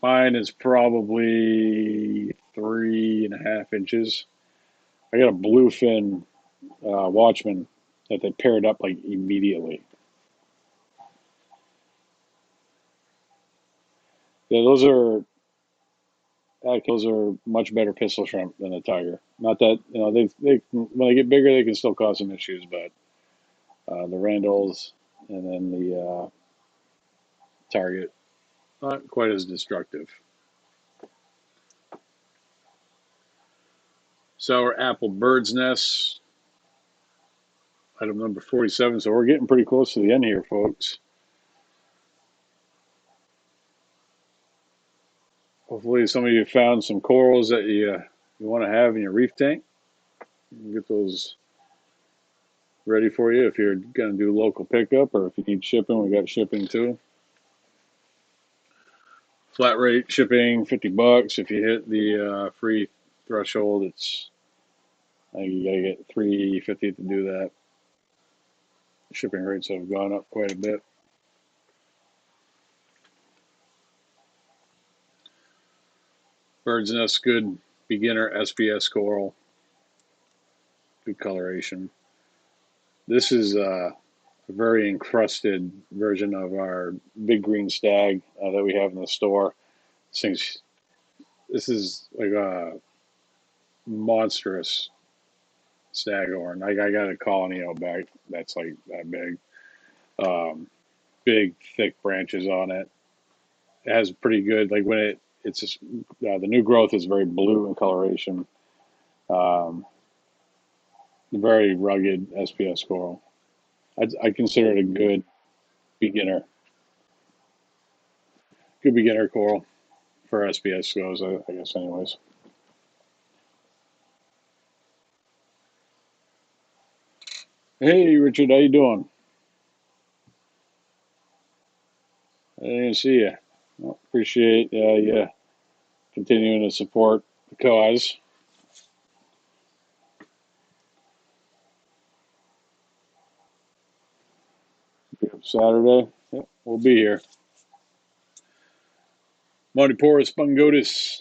[SPEAKER 1] Mine is probably 3.5 inches. I got a bluefin Watchman that they paired up like immediately. Yeah, those are much better pistol shrimp than a tiger. Not that they when they get bigger they can still cause some issues, but the Randalls and then the Target not quite as destructive. Sour apple bird's nest, item number 47. So we're getting pretty close to the end here, folks. Hopefully, some of you found some corals that you want to have in your reef tank. Get those ready for you if you're going to do local pickup, or if you need shipping, we got shipping too. Flat rate shipping, $50. If you hit the free threshold, I think you got to get $3.50 to do that. Shipping rates have gone up quite a bit. Bird's nest, good beginner SPS coral, good coloration. This is a very encrusted version of our big green stag that we have in the store. This is like a monstrous staghorn. I got a colony out back that's like that big. Big, thick branches on it. It has pretty good, like when it's just, the new growth is very blue in coloration. Um, Very rugged SPS coral. I consider it a beginner, good beginner coral for SPS goes, I guess, anyways. Hey, Richard, how you doing? I didn't see you. Well, appreciate you continuing to support the cause. Saturday, yeah, we'll be here. Montiporus bungotis,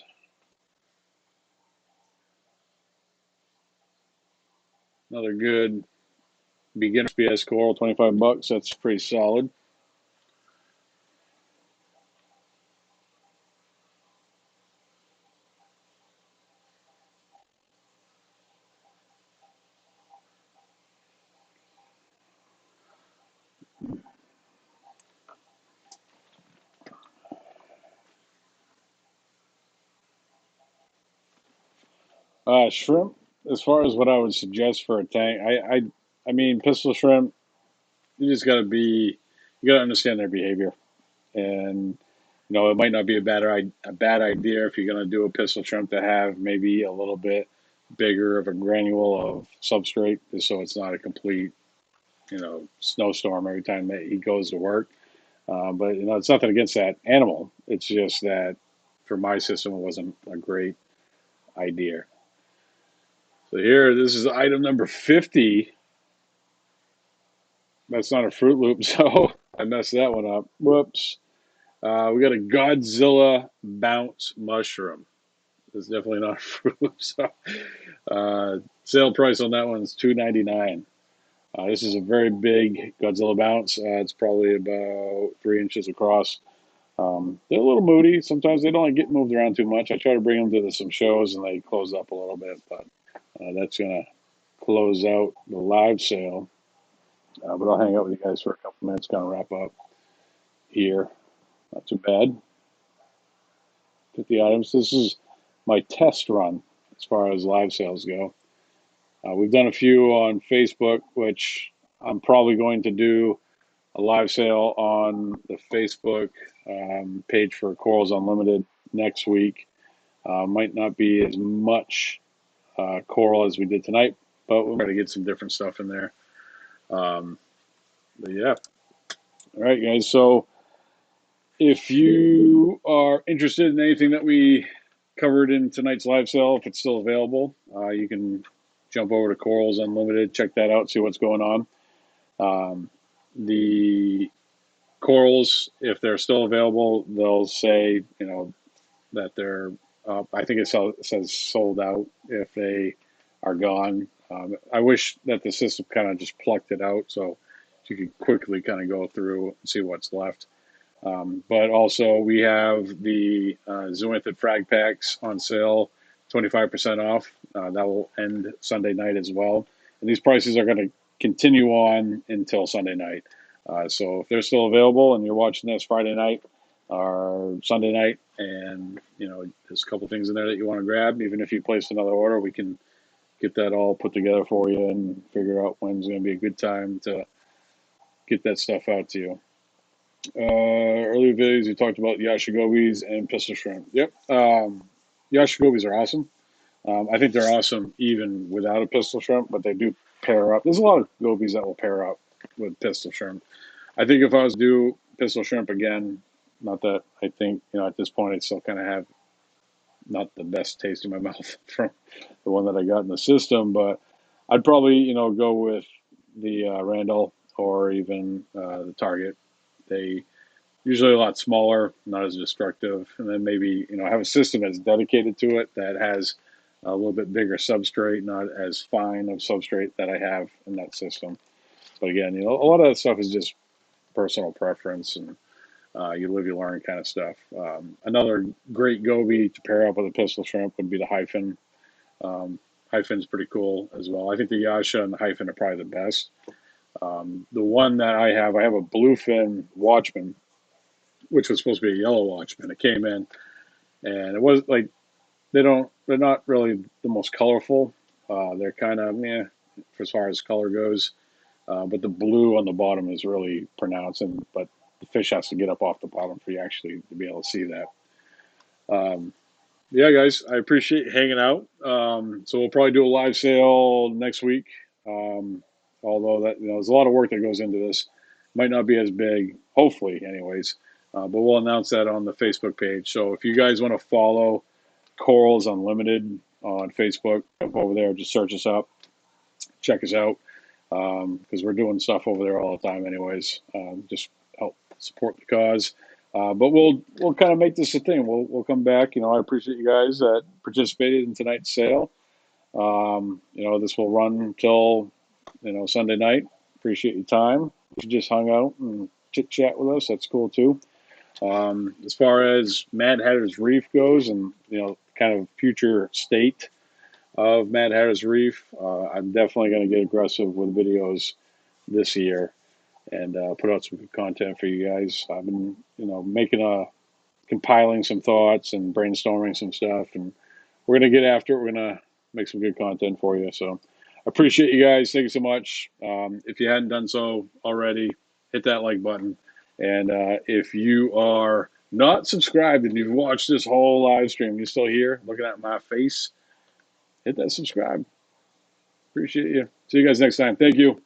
[SPEAKER 1] another good beginner SPS coral, $25. That's pretty solid. Shrimp, as far as what I would suggest for a tank, I mean, pistol shrimp, you just you gotta understand their behavior, and it might not be a bad idea if you're gonna do a pistol shrimp to have maybe a little bit bigger of a granule of substrate, just so it's not a complete, snowstorm every time that he goes to work. But it's nothing against that animal. It's just that for my system, it wasn't a great idea. So here, this is item number 50. That's not a Fruit Loop, so I messed that one up. Whoops. We got a Godzilla bounce mushroom. It's definitely not a Fruit Loop. So, sale price on that one is $2.99. This is a very big Godzilla bounce. It's probably about 3 inches across. They're a little moody. Sometimes they don't get moved around too much. I try to bring them to some shows and they close up a little bit, but that's gonna close out the live sale. But I'll hang out with you guys for a couple minutes, kind of wrap up here. Not too bad. 50 items. This is my test run as far as live sales go. We've done a few on Facebook, which I'm probably going to do a live sale on the Facebook page for Corals Unlimited next week. Might not be as much coral as we did tonight, but we're going to get some different stuff in there. But yeah. All right, guys. So if you are interested in anything that we covered in tonight's live sale, if it's still available, you can jump over to Corals Unlimited, check that out, see what's going on. The corals, if they're still available, they'll say, that they're up. I think it says sold out if they are gone. I wish that the system kind of just plucked it out so you could quickly kind of go through and see what's left. But also we have the Zoanthid frag packs on sale, 25% off. That will end Sunday night as well. And these prices are going to continue on until Sunday night. So if they're still available and you're watching this Friday night or Sunday night, and there's a couple things in there that you want to grab, even if you placed another order, we can get that all put together for you and figure out when's going to be a good time to get that stuff out to you. Earlier videos, we talked about Yashigobis and pistol shrimp. Yep. Yashigobis are awesome. I think they're awesome even without a pistol shrimp, but they do pair up. There's a lot of gobies that will pair up with pistol shrimp. I think if I was to do pistol shrimp again, not that I think, at this point I still kind of have not the best taste in my mouth from the one that I got in the system, but I'd probably, go with the Randall or even the Target. They usually a lot smaller, not as destructive, and then maybe have a system that's dedicated to it that has a little bit bigger substrate, not as fine of substrate that I have in that system. But again, a lot of that stuff is just personal preference, and you live, you learn kind of stuff. Another great goby to pair up with a pistol shrimp would be the hyphen. Hyphen's pretty cool as well. I think the Yasha and the hyphen are probably the best. The one that I have a bluefin Watchman, which was supposed to be a yellow Watchman. It came in, and it was like they're not really the most colorful. They're kind of as far as color goes. But the blue on the bottom is really pronounced, but the fish has to get up off the bottom for you actually to be able to see that. Yeah, guys, I appreciate hanging out. So we'll probably do a live sale next week. Although that there's a lot of work that goes into this. Might not be as big, hopefully, anyways. But we'll announce that on the Facebook page. So if you guys want to follow Corals Unlimited on Facebook, jump over there, just search us up, check us out, because we're doing stuff over there all the time, anyways. Just help support the cause. But we'll kind of make this a thing. We'll come back. I appreciate you guys that participated in tonight's sale. This will run until Sunday night. Appreciate your time. If you just hung out and chit chat with us, that's cool too. As far as Mad Hatter's Reef goes, and kind of future state of Mad Hatter's Reef, I'm definitely going to get aggressive with videos this year and put out some good content for you guys. I've been compiling some thoughts and brainstorming some stuff, and we're going to get after it. We're going to make some good content for you. So I appreciate you guys. Thank you so much. If you hadn't done so already, hit that like button. And if you are not subscribed and you've watched this whole live stream, you're still here looking at my face, hit that subscribe. Appreciate you. See you guys next time. Thank you.